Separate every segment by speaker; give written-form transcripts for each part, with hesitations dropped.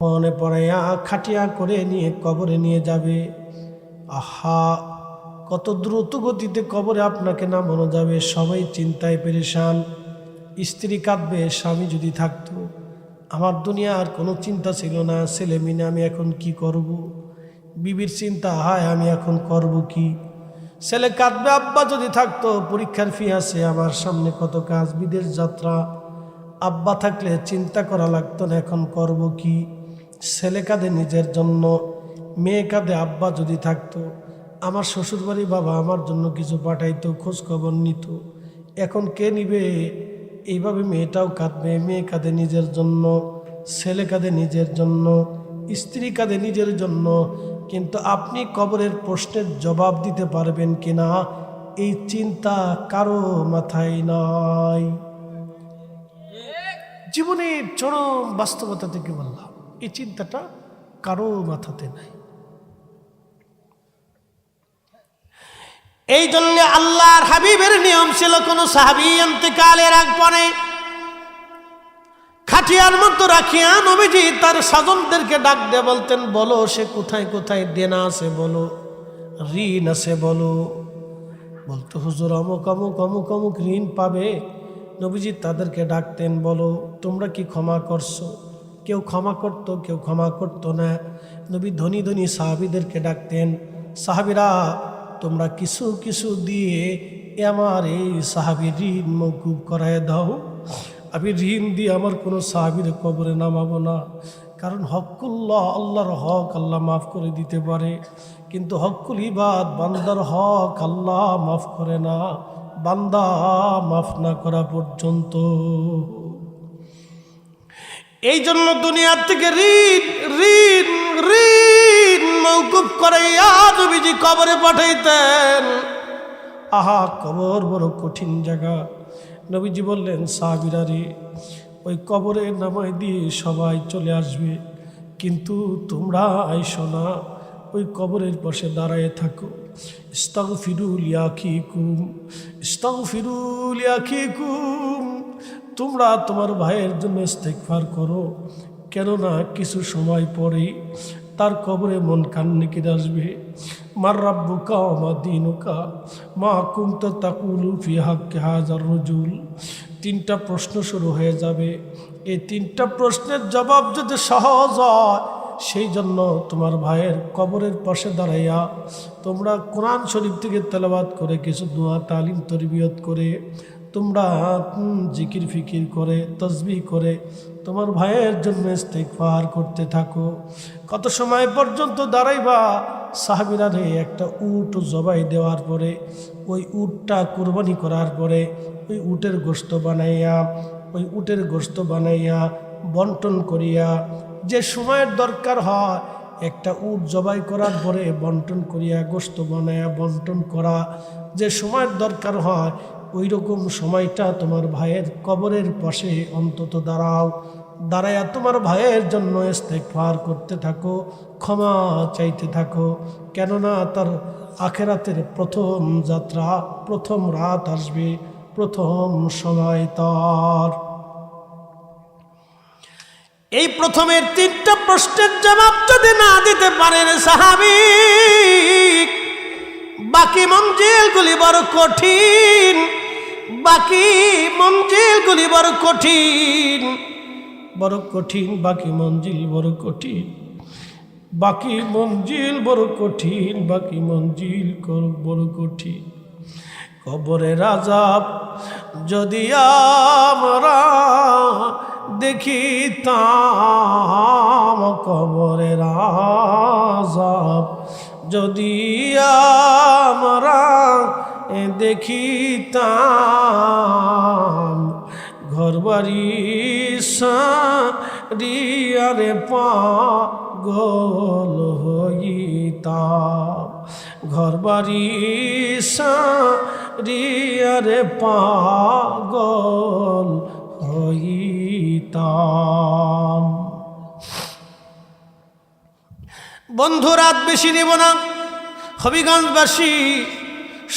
Speaker 1: মনে পড়াইয়া খাটিয়া করে নিয়ে কবরে নিয়ে যাবে। আহা, কত দ্রুত গতিতে কবরে আপনাকে নামানো যাবে। সবাই চিন্তায় পেরেশান। স্ত্রী কাঁদবে, স্বামী যদি থাকতো। আমার দুনিয়ার কোনো চিন্তা ছিল না, ছেলে মেয়ে আমি এখন কি করব। বিবির চিন্তা, হায় আমি এখন করব কি। ছেলে কাঁদবে, আব্বা যদি থাকতো, পরীক্ষার ফি আছে, আমার সামনে কত কাজ, বিদেশ যাত্রা। আব্বা থাকলে চিন্তা করা লাগতো না, এখন করব কি। ছেলে কাঁদে নিজের জন্য, মেয়ে কাঁদে আব্বা যদি থাকতো। আমার শ্বশুরবাড়ি বাবা আমার জন্য কিছু পাঠাইতো, খোঁজ খবর নিত। এখন কে নিবে? এইভাবে মেয়েটাও কাঁদবে। মেয়ে কাঁদে নিজের জন্য, ছেলে কাঁদে নিজের জন্য, স্ত্রী কাঁদে নিজের জন্য। কিন্তু আপনি কবরের প্রশ্নের জবাব দিতে পারবেন কিনা, এই চিন্তা কারো মাথায় নাই। জীবনের চরম বাস্তবতা থেকে বললাম, এই চিন্তাটা কারো মাথাতে নাই। এই জন্য আল্লাহর হাবিবের নিয়ম ছিল, কোন সাহাবী ইন্তেকালের আগ পরে খাটিয়ার মধ্যে রাখিয়া নবীজি তার স্বজনদেরকে ডাক দিয়ে বলতেন, বলো সে কোথায় কোথায় দেনা আছে বলো, ঋণ আছে বলো। বলতো, হুজুর অমুক অমুক অমুক অমুক ঋণ পাবে। নবীজি তাদেরকে ডাকতেন, বলো তোমরা কি ক্ষমা করছো? কেউ ক্ষমা করত, কেউ ক্ষমা করতো না। নবী ধনী ধনী সাহাবীদেরকে ডাকতেন, সাহাবীরা তোমরা কিছু কিছু দিয়ে আমার এই সাহাবীর ঋণ মওকুফ করায় দাও। আমি ঋণ দিয়ে আমার কোনো সাহাবীর কবরে নামাবো না। কারণ হকুল্লাহ, আল্লাহর হক আল্লাহ মাফ করে দিতে পারে, কিন্তু হকুল ইবাদ, বান্দার হক আল্লাহ মাফ করে না, বান্দা মাফ না করা পর্যন্ত। এই জন্য দুনিয়ার থেকে ঋণ ঋণ ঋণ মওকুফ করে নবীজি কবরে পাঠাইতেন। আহা, কবর বড় কঠিন জায়গা। নবীজি বললেন, সাহাবীরা রে, ওই কবরে নামাই দিয়ে সবাই চলে আসবে, কিন্তু তোমরা আইসো না, ওই কবরের পাশে দাঁড়ায় থাকো। ইস্তাগফিরু লিআখিকুম, ইস্তাগফিরু লিআখিকুম। তোমরা তোমার ভাইয়ের জন্য ইস্তেগফার করো, কেননা কিছু সময় পরেই তার কবরে মন কান্নে কেঁদে আসবে। মার রাব্বুকা ওয়া মা দীনুকা মা কুনতা তাকুলু ফি হাক্কি হাযার রাজুল। তিনটা প্রশ্ন শুরু হয়ে যাবে। এই তিনটা প্রশ্নের জবাব যদি সহজ হয়, সেই জন্য তোমার ভাইয়ের কবরের পাশে দাঁড়াইয়া তোমরা কোরআন শরীফ থেকে তেলাওয়াত করে, কিছু দোয়া তালিম তরবিয়ত করে, তোমরা জিকির ফিকির করে, তসবিহ করে তোমার ভাইয়ের জন্য ইস্তেগফার করতে থাকো। কত সময় পর্যন্ত দাঁড়াইবা? সাহাবীরা রে, একটা উট জবাই দেওয়ার পরে, ওই উটটা কুরবানি করার পরে, ওই উটের গোশত বানাইয়া বন্টন করিয়া, যে সময়ের দরকার হয়, একটা উট জবাই করার পরে বন্টন করিয়া গোশত বানাইয়া বন্টন করা, যে সময়ের দরকার হয়, ওই রকম সময়টা তোমার ভাইয়ের কবরের পাশে অন্তত দাঁড়াও। দাঁড়াইয়া তোমার ভাইয়ের জন্য ইস্তেগফার করতে থাকো, ক্ষমা চাইতে থাকো। কেননা তার আখেরাতের প্রথম যাত্রা, প্রথম রাত আসবে, প্রথম সময় তার। এই প্রথমের তিনটা প্রশ্নের জবাব যদি না দিতে পারেন সাহাবী, বাকি মঞ্জিলগুলি বড় কঠিন, বাকি মঞ্জিলগুলি বড় কঠিন, বড় কঠিন, বাকি মঞ্জিল বড় কঠিন, বাকি মঞ্জিল বড় কঠিন, বাকি মঞ্জিল বড় কঠিন। কবরের আযাব যদি আমরা দেখিতাম, কবরের আযাব যদি আমরা দেখিতাম, ঘরবাড়ি সারিয়ারে পাগল হইতাম, ঘরবাড়ি সারিয়ারে পাগল হইতাম। বন্ধু, রাত বেশি নেব না। হবিগঞ্জবাসী,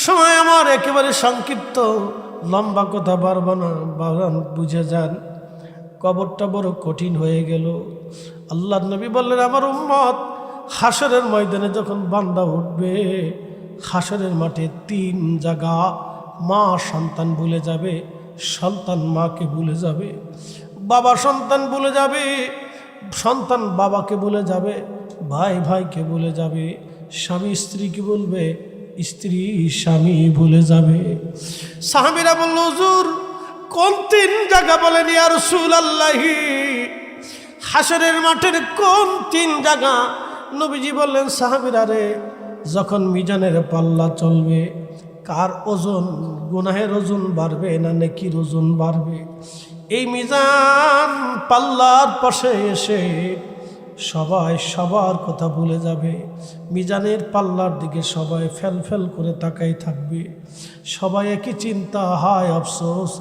Speaker 1: সময় আমার একেবারে সংক্ষিপ্ত, লম্বা কথা পারব না, বুঝে যান। কবরটা বড় কঠিন হয়ে গেল। আল্লাহর নবী বললেন, আমার উম্মত হাসরের ময়দানে যখন বান্দা উঠবে, হাসরের মাঠে 3 জায়গা মা সন্তান ভুলে যাবে, সন্তান মাকে ভুলে যাবে, বাবা সন্তান ভুলে যাবে, সন্তান বাবাকে ভুলে যাবে, ভাই ভাইকে ভুলে যাবে, স্বামী স্ত্রীকে বলবে, স্ত্রী স্বামী ভুলে যাবে। সাহাবীরা বলল, হুজুর কোন 3 জায়গা বলেন ইয়া রাসূলুল্লাহ? হাসরের মাঠের কোন 3 জায়গা? নবীজি বললেন, সাহাবীরা রে, যখন মিজানের পাল্লা চলবে, কার ওজন, গুনাহের ওজন বাড়বে না নেকির ওজন বাড়বে, এই মিজান পাল্লার পাশে এসে সবাই সবার কথা ভুলে যাবে। মিজানের পাল্লার দিকে সবাই ফেল ফেল করে তাকাই থাকবে। সবাই একই চিন্তা, হায় আফসোস,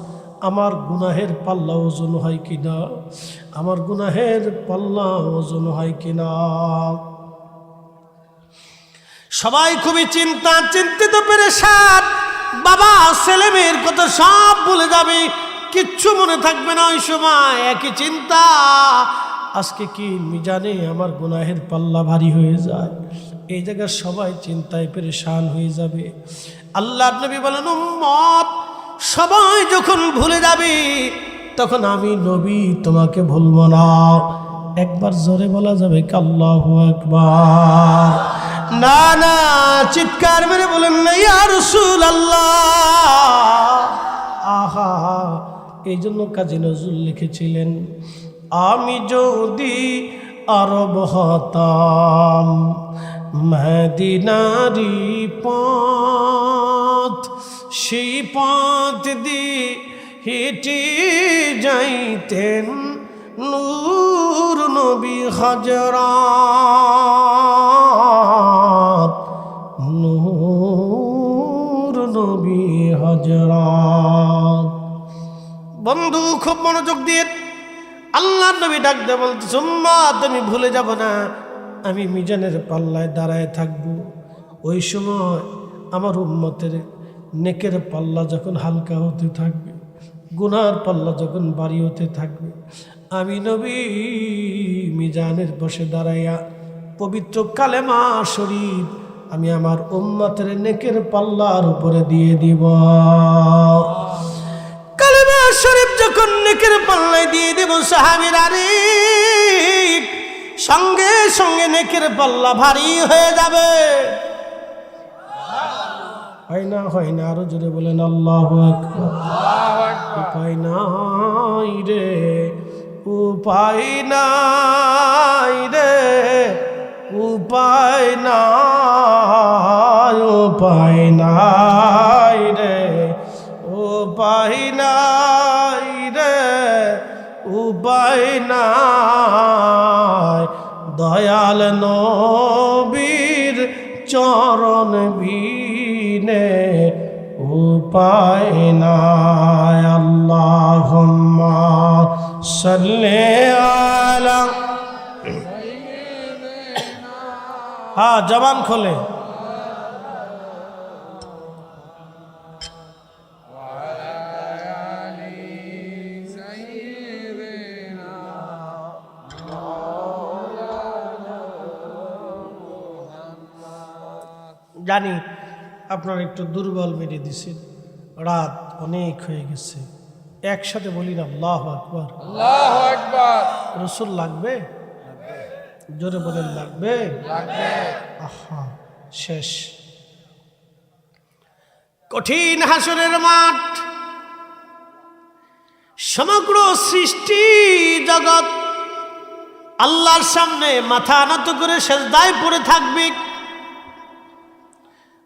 Speaker 1: আমার গুনাহের পাল্লা ওজন হয় কিনা, আমার গুনাহের পাল্লা ওজন হয় কিনা। সবাই খুবই চিন্তিত পেরেশান। বাবা ছেলে মেয়ের কথা সব ভুলে যাবে, কিচ্ছু মনে থাকবে না। ওই সময় একই চিন্তা, আজকে কি মিজানে আমার গুনাহের পাল্লা ভারী হয়ে যায়। এই জায়গায় সবাই চিন্তায় পেরেশান হয়ে যাবে। আল্লাহর নবী বলেন, উম্মত সবাই যখন ভুলে যাবে, তখন আমি নবী তোমাকে ভুলব না। একবার জোরে বলা যাবে কি আল্লাহু আকবার? না না, চিৎকার মেরে বলেন না ইয়া রাসূলুল্লাহ। আহা, এই জন্য কাজী নজরুল লিখেছিলেন, আমি যদি আরব হতাম, মদিনারি পথ, সেই পথ দিয়ে হেঁটে যাইতেন নূর নবী হযরত, নূর নবী হযরত। বন্ধু খুব মনোযোগ দিয়ে আল্লাহর নবী ডাক দিয়ে বলতেছে, উম্মত আমি ভুলে যাব না, আমি মিজানের পাল্লায় দাঁড়ায় থাকবো। ওই সময় আমার উম্মতের নেকের পাল্লা যখন হালকা হতে থাকবে, গুনার পাল্লা যখন ভারী হতে থাকবে, আমি নবী মিজানের পাশে দাঁড়াইয়া পবিত্র কালেমা শরীফ আমি আমার উম্মতের নেকের পাল্লার উপরে দিয়ে দিব। কালেমা শরীফ যখন নেকের পাল্লায় দিয়ে দেব, সাহাবীরা রে, সঙ্গে সঙ্গে নেকের পাল্লা ভারী হয়ে যাবে। হয় না, হয় না, আরো জোরে বলেন আল্লাহু আকবার। উপায় নাই রে, উপায় নাই রে, উপায় নাই, উপায় নাই রে, উপায় নাই রে, উপায় নাই। দয়াল নবীর চরণ বিনে উপায় নাই। আল্লাহুম্মা সাল্লি আলা, হ্যাঁ জবান খোলে, জানি আপনারা একটু দুর্বল মেরে দিছেন, রাত অনেক হয়ে গেছে। একসাথে বলি না আল্লাহু আকবার, আল্লাহু আকবার। রাসূল লাগবে, জোরে বলেন লাগবে, লাগবে। আহা, শেষ। কঠিন হাসরের মাঠ, সমগ্র সৃষ্টি জগৎ আল্লাহর সামনে মাথা নত করে সেজদায় পড়ে থাকবে।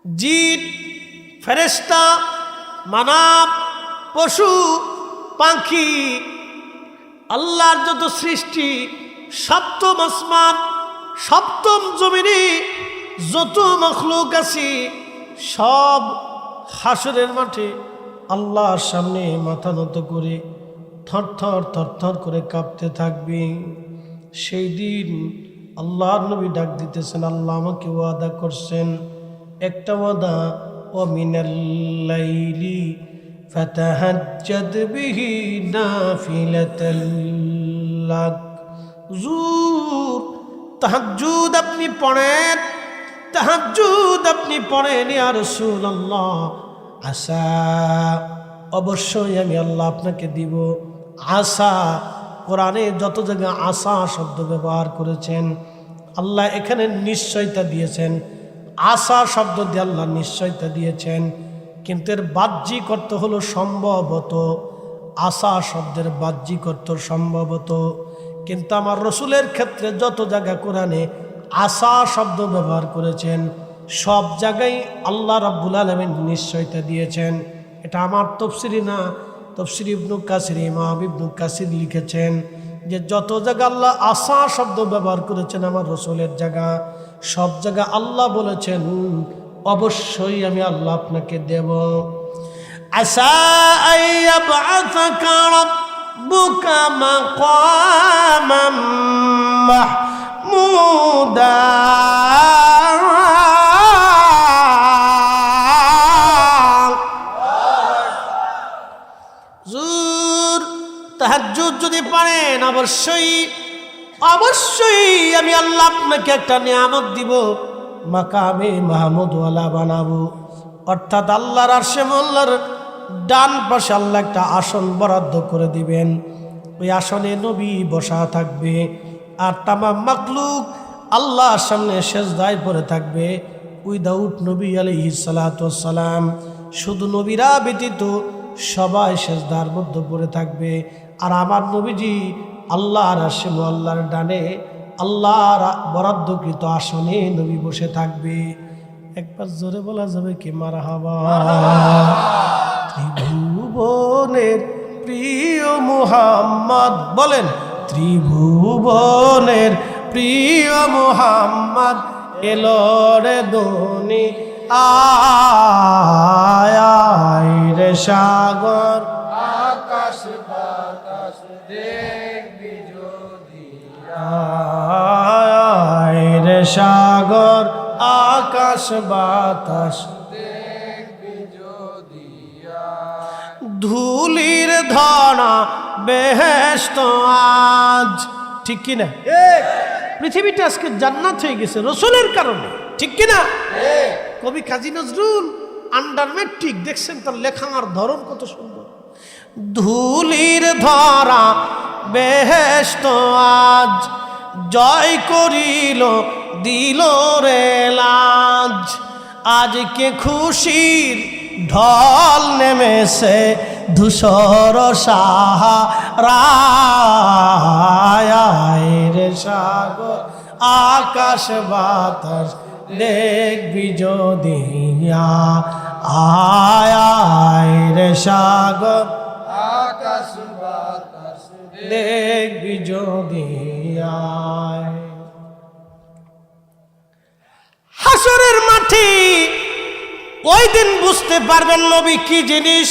Speaker 1: জিন, ফেরেশতা, মানব, পশু, পাখি, আল্লাহর যত সৃষ্টি, সপ্তম আসমান, সপ্তম জমিনে যত মখলুক আছে, সব হাসরের মাঠে আল্লাহর সামনে মাথা নত করে থরথর থরথর করে কাঁপতে থাকবে। সেই দিন আল্লাহর নবী ডাক দিতেছেন, আল্লাহ আমাকে ওয়াদা করছেন একটা ওয়াদা, ও মিনাল লাইলি ফাতাহাজ্জাদ বিহি নাফিলাতাল লাক। হুজুর তাহাজ্জুদ আপনি পড়েন, তাহাজ্জুদ আপনি পড়েন ইয়া রাসূলুল্লাহ। আসা, অবশ্যই আমি আল্লাহ আপনাকে দিব। আসা, কোরআনে যত জায়গায় আসা শব্দ ব্যবহার করেছেন আল্লাহ এখানে নিশ্চয়তা দিয়েছেন। আসা শব্দ দিয়ে আল্লাহ নিশ্চয়তা দিয়েছেন, কিন্তু এর বাহ্যিক অর্থ হলো সম্ভবত। আসা শব্দের বাহ্যিক অর্থ সম্ভবত, কিন্তু আমার রসুলের ক্ষেত্রে যত জায়গা কোরআনে আসা শব্দ ব্যবহার করেছেন সব জায়গায় আল্লাহ রাব্বুল আলামিন নিশ্চয়তা দিয়েছেন। এটা আমার তাফসীরি না, তাফসীর ইবনে কাসির, ইমাম ইবনে কাসির লিখেছেন যে যত জায়গা আল্লাহ আসা শব্দ ব্যবহার করেছেন আমার রসুলের জায়গা, সব জায়গা আল্লাহ বলেছেন অবশ্যই আমি আল্লাহ আপনাকে দেব। আসা আইয়াবআসাকা রাব্বুকা মাকামাম মাহমুদা। তাহাজ্জুদ যদি পড়েন অবশ্যই অবশ্যই আমি আল্লাহ আপনাকে একটা নিয়ামত দিব, মাকামে মাহমুদ ওয়ালা বানাবো। অর্থাৎ আল্লাহর আরশে মোল্লার ডান পাশে আল্লাহ একটা আসন বরাদ্দ করে দিবেন। ওই আসনে নবী বসা থাকবে আর তামাম মাখলুক আল্লাহর সামনে সেজদায় পড়ে থাকবে উইদাউট নবী আলাইহিস সালাতু ওয়াস সালাম। শুধু নবীরা ব্যতীত সবাই সেজদার মধ্যে পড়ে থাকবে। আর আমার নবীজি আল্লাহর আরশে মোল্লার ডানে আল্লাহর বরাদ্দকৃত আসনে নবী বসে থাকবে। একবার জোরে বলা যাবে কি মারহাবা। ত্রিভুবনের প্রিয় মুহাম্মদ, বলেন ত্রিভুবনের প্রিয় মুহাম্মদ এলো রে দুনি আয় রে সাগর আকাশ বাতাস দেখবি যদি আয় রে সাগর আকাশ বাতাস দেখবি যদি ধুলির ধরা বেহেশত আজ। ঠিক কিনা? পৃথিবীটা আজকে জান্নাত হয়ে গেছে রসুলের কারণে, ঠিক কিনা? কবি কাজী নজরুল আন্ডার ম্যাট্রিক দেখছেন, তার লেখার ধরন কত সুন্দর। ধুলির ধরা বেহেশত আজ জয় করিল দিল রে লাজ। আজকে খুশির ঢল নেমেছে ধূসর সাহারায় রে সাগর আকাশ বাতাস দেখবি যদি আয় রে সাগর আকাশ বাতাস দেখবি যদি আয়। হাসরের মাঠে ওই দিন বুঝতে পারবেন নবী কি জিনিস।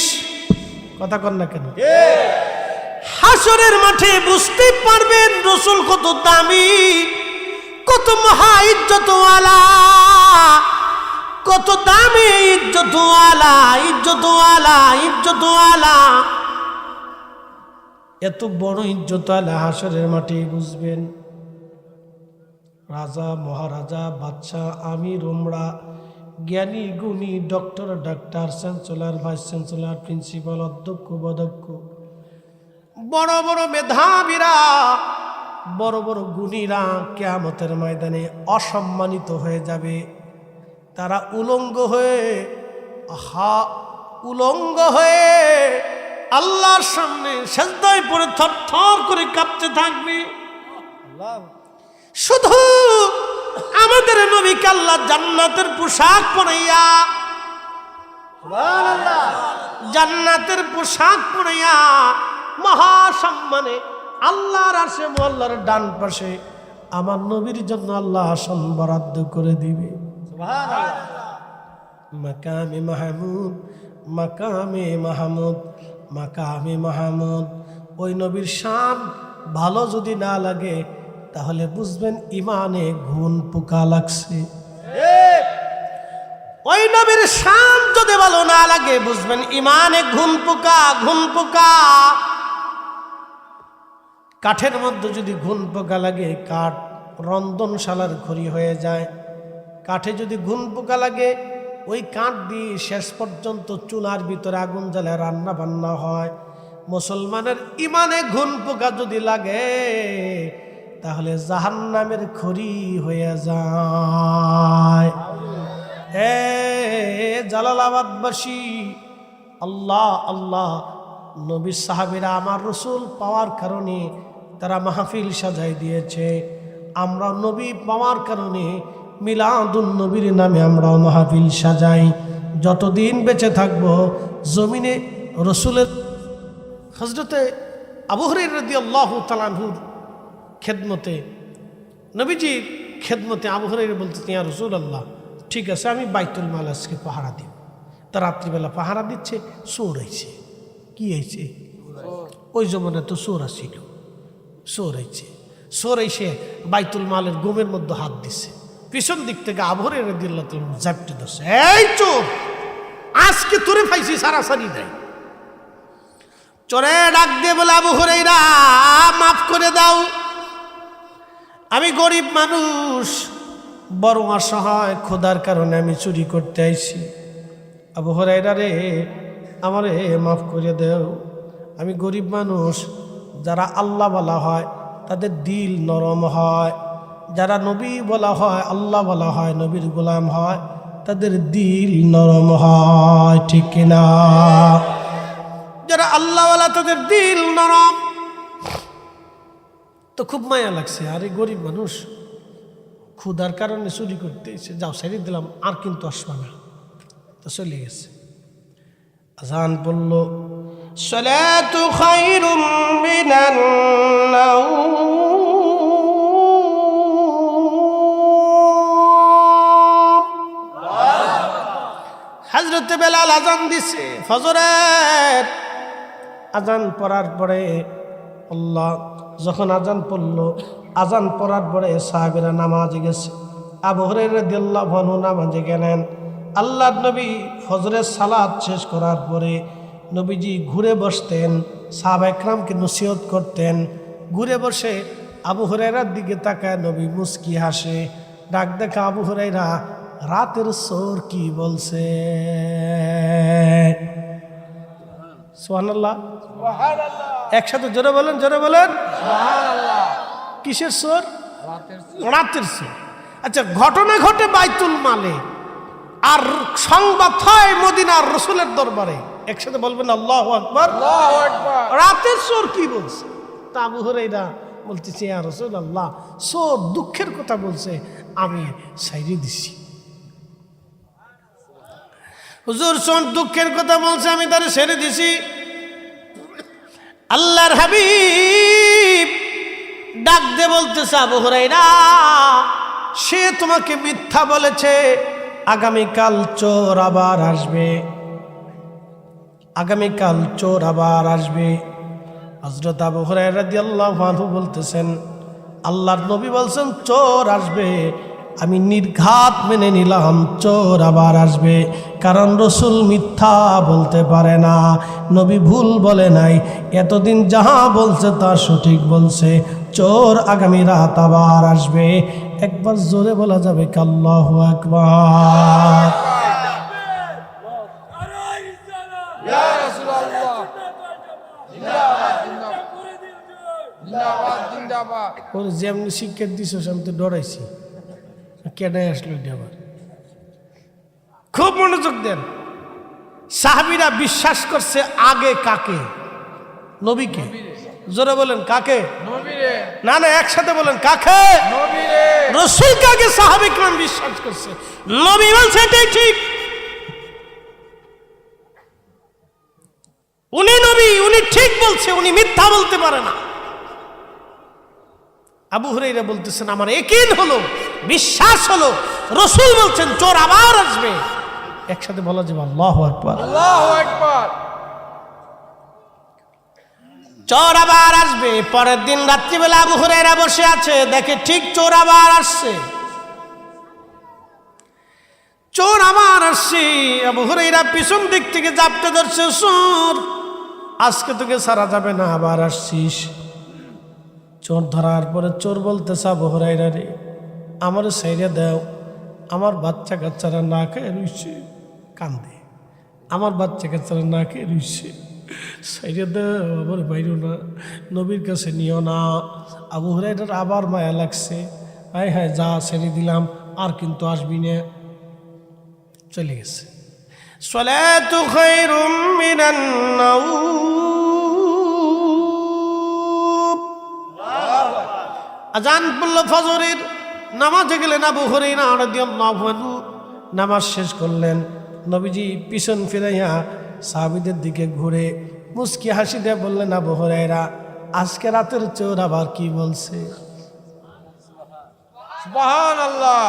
Speaker 1: কথা কন না কেন? হাসরের মাঠে বুঝতে পারবেন রসুল কত দামি, কত মহা ইজ্জতওয়ালা, কত দামি ইজ্জতওয়ালা, ইজ্জতওয়ালা, ইজ্জতওয়ালা। এত বড় ইজ্জতওয়ালা হাসরের মাঠে বুঝবেন। রাজা, মহারাজা, বাদশাহ, আমির, উমরা, জ্ঞানী, গুণী, doctor, doctor, chancellor, vice chancellor, principal, অধ্যক্ষ, উপাধ্যক্ষ, বড় বড় মেধাবীরা, বড় বড় গুণীরা কিয়ামতের ময়দানে অসম্মানিত হয়ে যাবে। তারা উলঙ্গ হয়ে উলঙ্গ হয়ে আল্লাহর সামনে সিজদায় পড়ে থরথর করে কাঁপতে থাকবে। শুধু আমাদের নবীকে আল্লাহ জান্নাতের পোশাক পরাইয়া, সুবহানাল্লাহ, জান্নাতের পোশাক পরাইয়া মহা সম্মানে আল্লাহর আরশে মোল্লার ডান পাশে আমার নবীর জন্য আল্লাহ আসন বরাদ্দ করে দিবে। সুবহানাল্লাহ। মাকামে মাহমুদ, মাকামে মাহমুদ, মাকামে মাহমুদ। ওই নবীর শান ভালো যদি না লাগে তাহলে বুঝবেন ইমানে ঘুণ পোকা লাগছে। ওই নবীর শান যদি ভালো না লাগে বুঝবেন ইমানে ঘুন পোকা। কাঠের মধ্যে যদি ঘুন পোকা লাগে কাঠ রন্ধনশালার খড়ি হয়ে যায়। কাঠে যদি ঘুন পোকা লাগে ওই কাঠ দিয়ে শেষ পর্যন্ত চুলার ভিতরে আগুন জ্বালে রান্না বান্না হয়। মুসলমানের ইমানে ঘুন পোকা যদি লাগে তাহলে জাহান্নামের খড়ি হয়ে যায়। জালালাবাদবাসী, আল্লাহ আল্লাহ, নবী সাহাবীরা আমার রসুল পাওয়ার কারণে তারা মাহফিল সাজাই দিয়েছে। আমরা নবী পাওয়ার কারণে মিলাদুন নবীর নামে আমরাও মাহফিল সাজাই। যতদিন বেঁচে থাকব জমিনে রসুলের হযরতে আবু হুরায়রা রাদিয়াল্লাহু তাআলা আনহুর খেদমতে, নবীজির খেদমতে আবু হুরায়রা বলতেন, ইয়া রাসূলুল্লাহ, ঠিক আছে আমি বাইতুল মাল আজকে পাহারা দিব। তা রাত্রিবেলা পাহারা দিচ্ছে, চোর হয়েছে। কি হয়েছে? ওই জমানে তো চোর আসছিল, চোর হয়েছে। চোর এসে বাইতুল মালের গোমের মধ্যে হাত দিছে। পিছন দিক থেকে আবু হুরায়রা রাদিয়াল্লাহু তাআলা জাপটে ধরছে, এই চোর, আজকে তোরে পাইছি, সারাসারি দেয়। চোরে ডাক দিয়ে বলে, আবু হুরায়রা মাফ করে দাও, আমি গরিব মানুষ, বড় অসহায়, খোদার কারণে আমি চুরি করতে আইছি। আবু হুরায়রা রে, আমারে মাফ করে দেও, আমি গরিব মানুষ। যারা আল্লাহ বলা হয় তাদের দিল নরম হয়, যারা নবী বলা হয়, আল্লাহ বলা হয়, নবীর গোলাম হয়, তাদের দিল নরম হয়, ঠিক কিনা? যারা আল্লাহওয়ালা তাদের দিল নরম। তো খুব মায়া লাগছে, আরে গরিব মানুষ ক্ষুধার কারণে চুরি করতে এসে, যাও ছেড়ে দিলাম, আর কিন্তু আসবা না। তো চলে গেছে। আজান বলল, সালাতু খায়রুম মিনান নাওম। হযরত বেলাল আজান দিছে ফজরের। আজান পড়ার পরে আল্লাহ যখন আজান পড়ল, আজান পড়ার পরে সাহাবীরা নামাজে গেছে। আবু হুরায়রা রাদিয়াল্লাহু আনহু নামাজে গেলেন। আল্লাহর নবী ফজরের সালাত শেষ করার পরে নবীজি ঘুরে বসতেন, সাহাবা একরামকে নসিহত করতেন। ঘুরে বসে আবু হুরায়রার দিকে তাকায় নবী মুস্কি হাসে। ডাক দেখা, আবু হুরায়রা, রাতের চোর কি বলছে? সুবহানাল্লাহ, একসাথে জোরে বলেন, জোরে বলেন সুবহানাল্লাহ। কিসের চোর? রাতের চোর। আচ্ছা, ঘটনা ঘটে বাইতুল মালে, আর সংবাদ হয় মদিনার রসুলের দরবারে। একসাথে বলবেন আল্লাহু আকবার। রাতের চোর কি বলছে? তা আবু হুরায়রা বলতেছে, ইয়া রাসূলুল্লাহ, চোর দুঃখের কথা বলছে, আমি ছাইরে দিছি। হুজুর, চোর দুঃখের কথা বলছে, আমি তারে ছেড়ে দিছি। আল্লাহর হাবিব ডাক দিয়ে বলতেছে, আবু হুরায়রা, সে তোমাকে মিথ্যা বলেছে। আগামীকাল চোর আবার আসবে, আগামীকাল চোর আবার আসবে। হযরত আবু হুরায়রা রাদিয়াল্লাহু আনহু বলতেছেন, আল্লাহর নবী বলছেন চোর আসবে, আমি নির্ঘাত মেনে নিলাম চোর আবার আসবে, কারণ রসুল মিথ্যা বলতে পারে না, নবী ভুল বলে নাই, এতদিন যাহা বলছে তা সঠিক বলছে। চোর আগামী রাত আবার আসবে। একবার জোরে বলা যাবে আল্লাহু আকবার। ওর যেমনি শিক্ষা দিছ আমি তো ডরাইছি, কেডাই আসলো আবার। খুব মনোযোগ দেন। সাহাবীরা বিশ্বাস করছে আগে কাকে? নবীকে। জোরে বলেন কাকে? নবীরে। না না, একসাথে বলেন কাকে? নবীরে। রাসূল কাকে সাহাবী کرام বিশ্বাস করছে? নবী বলছে এটাই ঠিক। উনি নবী, উনি ঠিক বলছে, উনি মিথ্যা বলতে পারে না। আবু হুরায়রা বলতেছেন, আমার ইয়াকিন হলো, বিশ্বাস হলো, রাসূল বলছেন চোর আবার আসবে। একসাথে বলা যাবে আল্লাহু আকবার। আল্লাহু আকবার। চোর আবার আসবে। পরের দিন রাত্রিবেলা আবু হুরায়রা বসে আছে, দেখে ঠিক চোর আবার আসছে। চোর আমার আসছে। আবু হুরায়রা পিছন দিক থেকে জাপটে ধরছে, চোর আজকে তোকে ছাড়া যাবে না, আবার আসছিস। চোর ধরার পরে চোর বলতেছে, আবু হুরায়রা রে, আমার সাইডে দাও, আমার বাচ্চা কাচ্চারা না খেয়ে রুইছে, কান্দে, আমার বাচ্চা কাচ্চারা না খেয়ে রুইছে, সাইডে দাও, আবার বাইরো না, নবীর কাছে নিও না। আবু হুরায়রার আবার মায়া লাগছে, হায় হায় যা ছেড়ে দিলাম, আর কিন্তু আসবি না। চলে গেছে। সালাতু খায়রুম মিনান নাওম। আজান পড়ল ফজরের, নামাজে গেলেন আবু হুরায়রা রাদিয়াল্লাহু আনহু। নামাজ শেষ করলেন, নবীজি পিছন ফিরাইয়া সাহাবীদের দিকে ঘুরে মুস্কি হাসি দিয়ে বললেন, আবু হুরায়রা, আজকে রাতের চোর আবার কি বলছে?
Speaker 2: সুবহানাল্লাহ।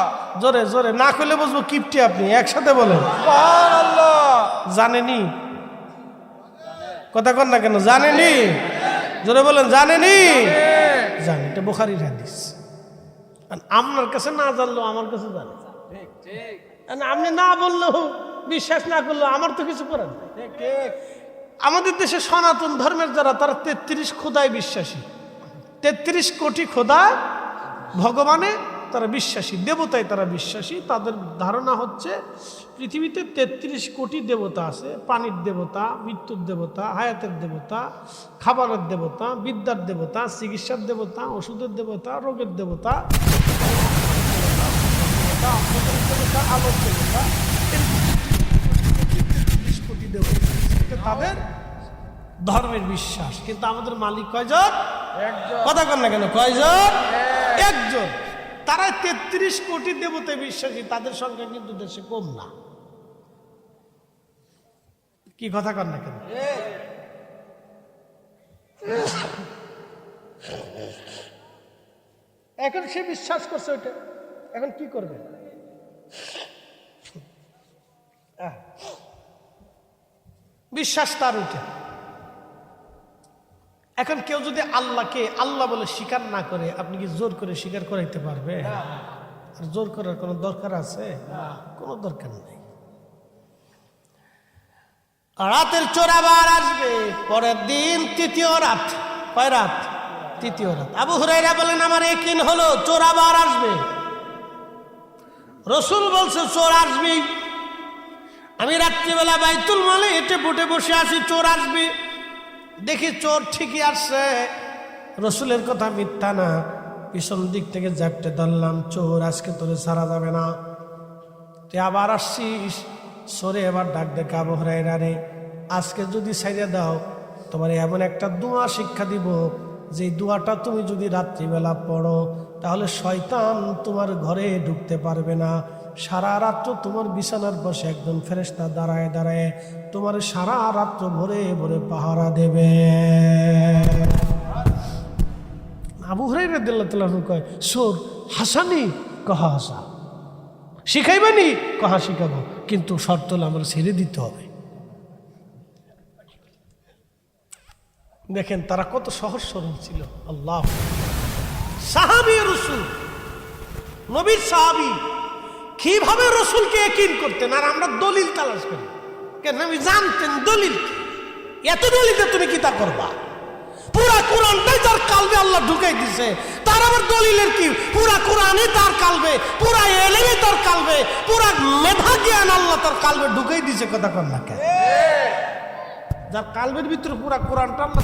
Speaker 1: জোরে জোরে না করলে বুঝবো কিপটি। আপনি একসাথে বলেন
Speaker 2: সুবহানাল্লাহ।
Speaker 1: জানেনি? কথা কন না কেন? জানেনি? জোরে বলেন জানেনি? জানি, এটা বুখারীর হাদিস। আপনার কাছে না জানলেও আমার কাছে জানে।
Speaker 2: ঠিক ঠিক
Speaker 1: আপনি না বললেও, বিশ্বাস না করলেও আমার তো কিছু করার নেই।
Speaker 2: ঠিক ঠিক।
Speaker 1: আমাদের দেশে সনাতন ধর্মের যারা, তারা 33 খোদায় বিশ্বাসী। 33 কোটি খোদা ভগবানে তারা বিশ্বাসী, দেবতায় তারা বিশ্বাসী। তাদের ধারণা হচ্ছে পৃথিবীতে 33 কোটি দেবতা আছে। পানির দেবতা, মৃত্যুর দেবতা, হায়াতের দেবতা, খাবারের দেবতা, বিদ্যার দেবতা, চিকিৎসার দেবতা, ওষুধের দেবতা, রোগের দেবতা, আলোর দেবতা, 33 কোটি দেবতা। এটা তাদের ধর্মের বিশ্বাস। কিন্তু আমাদের মালিক কয়জন?
Speaker 2: একজন।
Speaker 1: কথা কন না কেন? কয়জন? একজন। তারা 33 কোটি দেবতায় বিশ্বাসী, তাদের সংখ্যা কিন্তু দেশে কম না। কি কথা কন না কেন? এখন সে বিশ্বাস করছে ওইটা, এখন কি করবে? বিশ্বাস তার ওইটা। এখন কেউ যদি আল্লাহকে আল্লাহ বলে স্বীকার না করে, আপনি কি জোর করে স্বীকার করাইতে পারবে? আর জোর করার কোনো দরকার আছে? কোনো দরকার নেই। রাতের চোর আবার আসবে পরের দিন, তৃতীয় রাত। কয় রাত? তৃতীয় রাত। আবু হুরায়রা বলেন, আমার ইয়াকিন হলো চোর আবার আসবে। রাসূল বলছে চোর আসবে। আমি রাত্রিবেলা বাইতুল মালে হেঁটে ফুটে বসে আছি, চোর আসবে। দেখি চোর ঠিকই আসছে, রসুলের কথা মিথ্যা না। পিছন দিক থেকে ঝাপটে ধরলাম, চোর আজকে তোরে ছাড়া যাবে না, তুই আবার আসছিস। সরে এবার ডাক ডেকে, আবু হুরায়রা রে, আজকে যদি ছাইড়া দাও, তোমার এমন একটা দোয়া শিক্ষা দিব, যে দোয়াটা তুমি যদি রাত্রিবেলা পড়ো, তাহলে শয়তান তোমার ঘরে ঢুকতে পারবে না। সারা রাত্র তোমার বিছানার পাশে একদম ফেরেশতা দাঁড়ায় দাঁড়ায় তোমার সারা রাত্র ভরে ভরে পাহারা দেবে। আবু হুরায়রা রাদিয়াল্লাহু তাআলা কয়, সোর হাসানি? কহা হাসা। শিখাইবানি? কহা শিখাবো, কিন্তু শর্ত হলো আমার ছেড়ে দিতে হবে। দেখেন তারা কত সহজ সরল ছিল। আল্লাহ, সাহাবী রাসূল, নবীর সাহাবী কিভাবে রসুলকে ইয়াকিন করতেন, আর আমরা দলিল তালাশ করি কেন? আমি জানতেন দলিল কি, এত দলিলে তুমি কি তা করবা? পুরা কোরআনটাই তার কালবে আল্লাহ ঢুকাই দিছে, তার আবার দলিলের কি? পুরা কোরআনই তার কালবে, পুরা এলেমই তার কালবে, পুরা মেধা জ্ঞান আল্লাহ তার কালবে ঢুকাই দিছে। কথা কর না কেন? যার কালবের ভিতরে পুরা কোরআনটা আল্লাহ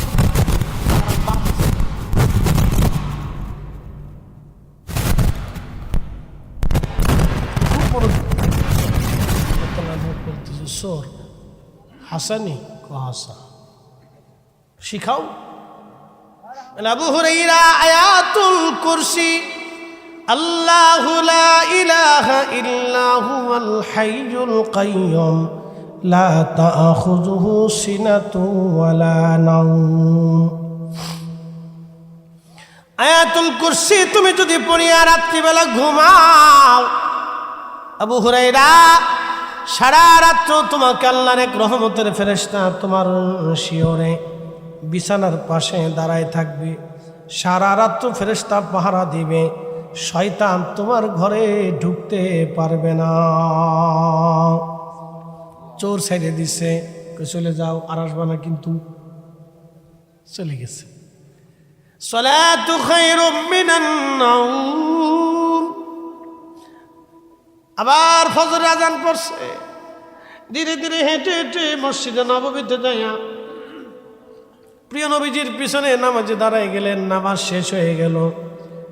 Speaker 1: সোর হাসানি হাসা শিখাও। আবু হুরায়রা আয়াতুল কুরসি, আল্লাহু লা ইলাহা ইল্লা হুয়াল হাইয়ুল কাইয়্যুম লা তাখুযুহু সিনাতুন ওয়ালা নাওম। আয়াতুল কুরসি তুমি যদি পড়িয়া রাত্রিবেলা ঘুমাও, আবু হুরায়রা, সারা রাত্র তোমাকে আল্লাহর এক রহমতের ফেরেশতা তোমার শিয়রে বিছানার পাশে দাঁড়ায় থাকবে। সারা রাত্র ফেরেশতা পাহারা দিবে। শয়তান তোমার ঘরে ঢুকতে পারবে না। চোর ছেড়ে দিছে, চলে যাও, আর আসবা না, কিন্তু চলে গেছে। সালাতু খায়রুম মিনান নাওম। আবার ফজর আজান পড়ছে, ধীরে ধীরে হেঁটে হেঁটে মসজিদে নববীতে যাইয়া প্রিয় নবীজির পিছনে নামাজে দাঁড়ায় গেলেন। নামাজ শেষ হয়ে গেল।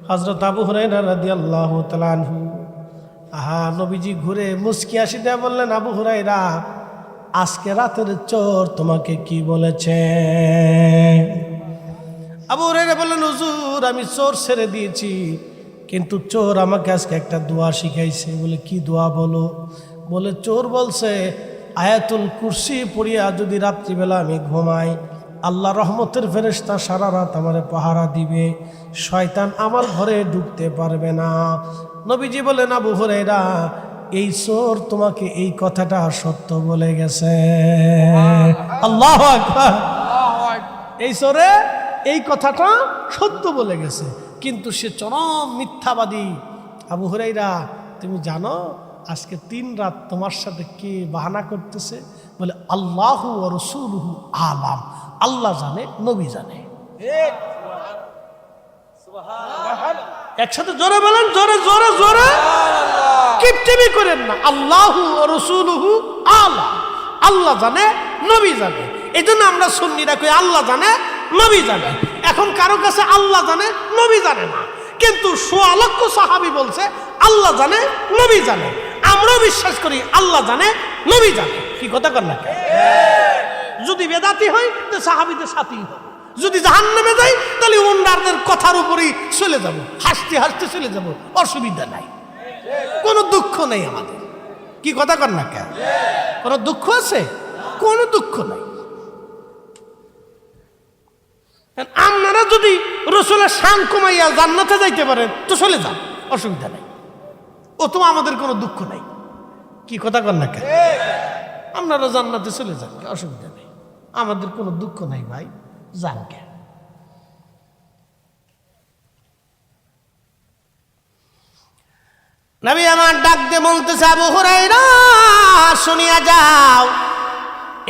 Speaker 1: হযরত আবু হুরায়রা রাদিয়াল্লাহু তাআলা আনহু, আহা, নবীজি ঘুরে মুস্কি হাসি দিয়ে বললেন, আবু হুরায়রা, আজকে রাতের চোর তোমাকে কি বলেছে? আবু হুরায়রা বললেন, হুজুর, আমি চোর ছেড়ে দিয়েছি, কিন্তু চোর আমাকে আজকে একটা দোয়া শিখাইছে। বলে, কি দোয়া বলো? বলে, চোর বলছে আয়াতুল কুরসি পড়িয়া যদি রাত্রিবেলা আমি ঘুমাই, আল্লাহ রহমতের ফেরেশতা সারা রাত আমারে পাহারা দিবে, শয়তান আমার ঘরে ঢুকতে পারবে না। নবীজি বলেন, আবু হুরায়রা, এই চোর তোমাকে এই কথাটা সত্য বলে গেছে। আল্লাহু আকবার। এই চোরে এই কথাটা সত্য বলে গেছে, কিন্তু সে চরম মিথ্যাবাদী। আবু হুরায়রা, তুমি জানো আজকে 3 রাত তোমার সাথে কে বাহানা করতেছে? বলে, আল্লাহু ওয়া রাসূলুহু আলাম, আল্লাহ জানে, নবী জানে। একসাথে জোরে বলেন, জোরে জোরে জোরে, কিপটিমি করেন না। আল্লাহু ওয়া রাসূলুহু আলাম, আল্লাহ জানে, নবী জানে। এই জন্য আমরা সুন্নিরা কই আল্লাহ জানে, নবী জানে। এখন কারো কাছে আল্লাহ জানে, নবী জানে না, কিন্তু 1.5 লক্ষ সাহাবী বলছে আল্লাহ জানে, নবী জানে। আমরাও বিশ্বাস করি আল্লাহ জানে, নবী জানে। কি কথা কর না? যদি বেদাতি হয় তো সাহাবীদের সাথেই হবে, যদি জাহান্নামে যাই তাহলে ওনাদের কথার উপরেই চলে যাব, হাসতে হাসতে চলে যাব, অসুবিধা নাই, কোনো দুঃখ নেই আমাদের। কি কথা কর না? কেন কোনো দুঃখ আছে? কোনো দুঃখ নাই। আপনারা যদি রসুলের শান কমাইয়া জান্নাতে যাইতে পারেন তো চলে যান, অসুবিধা নাই, ও তো আমাদের কোনো দুঃখ নাই। কি কথা কর না? কেন আপনারা জান্নাতে চলে যান, অসুবিধা নেই, আমাদের কোনো দুঃখ নাই ভাই, যান। কে নবী আমার ডাক দিয়ে বলতেছে, আবু হুরায়রা, শুনিয়া যাও,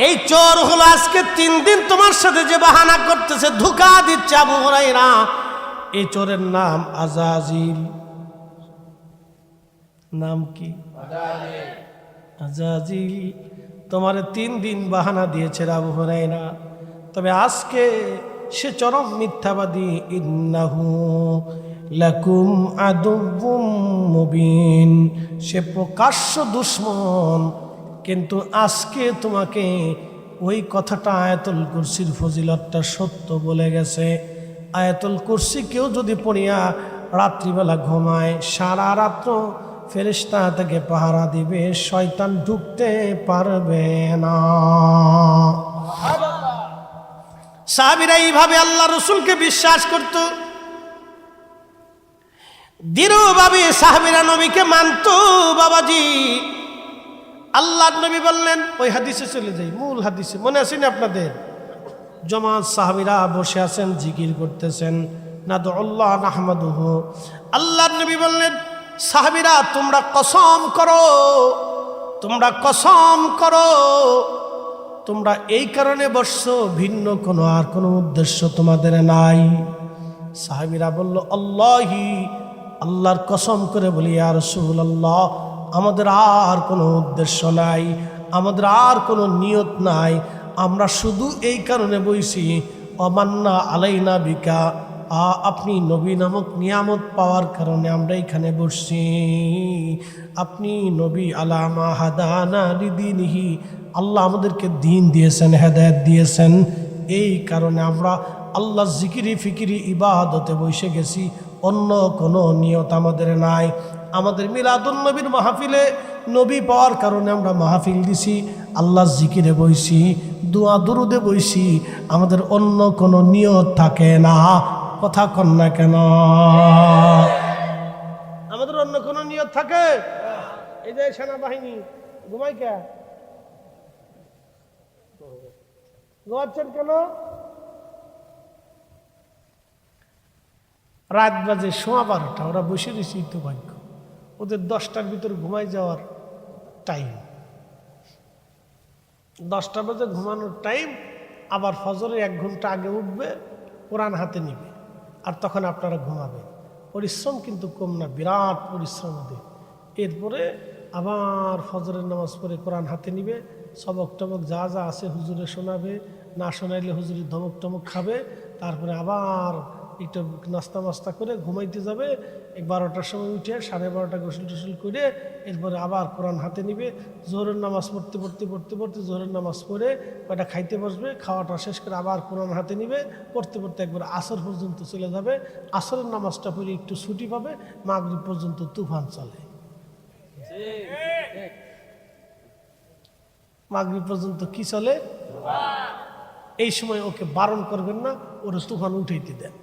Speaker 1: এই চোর হলো আজকে 3 দিন তোমার সাথে যে বাহানা করতেছে, ধোঁকা দিচ্ছে। আবু হুরায়রা, এই চোরের নাম আজাজিল। নাম কি? আজাজিল। তোমার 3 দিন বাহানা দিয়েছে আবু হুরায়রা, তবে আজকে সে চরম মিথ্যাবাদী। ইন্নাহু লাকুম আদুউম মুবিন, সে প্রকাশ্য দুশমন, কিন্তু আজকে তোমাকে ওই কথাটা, আয়াতুল কুরসির ফজিলতটা সত্য বলে গেছে। আয়াতুল কুরসি কেউ যদি পড়িয়া রাত্রিবেলা ঘুমায়, সারা রাত্র ফেরেশতা তাকে পাহারা দিবে, শয়তান ঢুকতে পারবে না। সাহাবীরা এইভাবে আল্লাহ রসুলকে বিশ্বাস করত, দৃঢ়ভাবে সাহাবীরা নবীকে মানত। বাবাজি, আল্লাহ নবী বললেন, ওই হাদিসে চলে যাই, মূল হাদিসে, মনে আছে না আপনাদের? জামাত সাহাবীরা বসে আছেন, জিকির করতেছেন, নাদউল্লাহ নাহমাদুহু। আল্লাহ নবী বললেন, সাহাবীরা, তোমরা কসম করো, তোমরা কসম করো, তোমরা এই কারণে বসছো, ভিন্ন কোনো আর কোনো উদ্দেশ্য তোমাদের নাই। সাহাবীরা বলল, আল্লাহি, আল্লাহর কসম করে বলি, ইয়া রাসূলুল্লাহ, আমাদের আর কোনো উদ্দেশ্য নাই, আমাদের আর কোনো নিয়ত নাই, আমরা শুধু এই কারণে বইছি, অমান্না আলাইনা বিকা, আপনি নবী নামক নিয়ামত পাওয়ার কারণে আমরা এখানে বসছি। আপনি নবী আলামা হাদানা লিদিনিহি, আল্লাহ আমাদেরকে দিন দিয়েছেন, হেদায়েত দিয়েছেন, এই কারণে আমরা আল্লাহ জিকিরি ফিকিরি ইবাদতে বসে গেছি, অন্য কোনো নিয়ত আমাদের নাই। আমাদের মিলাদুন নবীর মাহফিলে নবী পাওয়ার কারণে আমরা মাহফিল দিছি, আল্লাহ জিকিরে বইছি, দোয়া দুরুদে বইছি, আমাদের অন্য কোনো নিয়ত থাকে না। কথা কন না কেন? আমাদের অন্য কোনো নিয়ত থাকে? এই যে সেনাবাহিনী ঘুমাই কে? ঘুমাচ্ছেন কেন? রাত বাজে 12:15, ওরা বসে রয়েছে তো ভাগ্য, ওদের 10টার ভিতরে ঘুমাই যাওয়ার টাইম, 10টা বাজে ঘুমানোর টাইম, আবার ফজরের 1 ঘন্টা আগে উঠবে, কোরআন হাতে নিবে, আর তখন আপনারা ঘুমাবেন। পরিশ্রম কিন্তু কম না, বিরাট পরিশ্রম ওদের। এরপরে আবার ফজরের নামাজ পড়ে কোরআন হাতে নিবে, সবক টবক যা যা আছে হুজুরে শোনাবে, না শোনাইলে হুজুরের ধমক টমক খাবে, তারপরে আবার একটু নাস্তা মাস্তা করে ঘুমাইতে যাবে। 12টার সময় উঠে 12:30 গোসল টোসল করে এরপরে আবার কোরআন হাতে নিবে, জোহরের নামাজ পড়তে পড়তে পড়তে পড়তে জোহরের নামাজ পড়ে কয়টা খাইতে বসবে, খাওয়াটা শেষ করে আবার কোরআন হাতে নিবে, পড়তে পড়তে একবার আসর পর্যন্ত চলে যাবে। আসরের নামাজটা পড়ে একটু ছুটি পাবে, মাগরিব পর্যন্ত তুফান চলে। মাগরিব পর্যন্ত কি চলে? এই সময় ওকে বারণ করবেন না, ওরা তুফান উঠাইতে দেন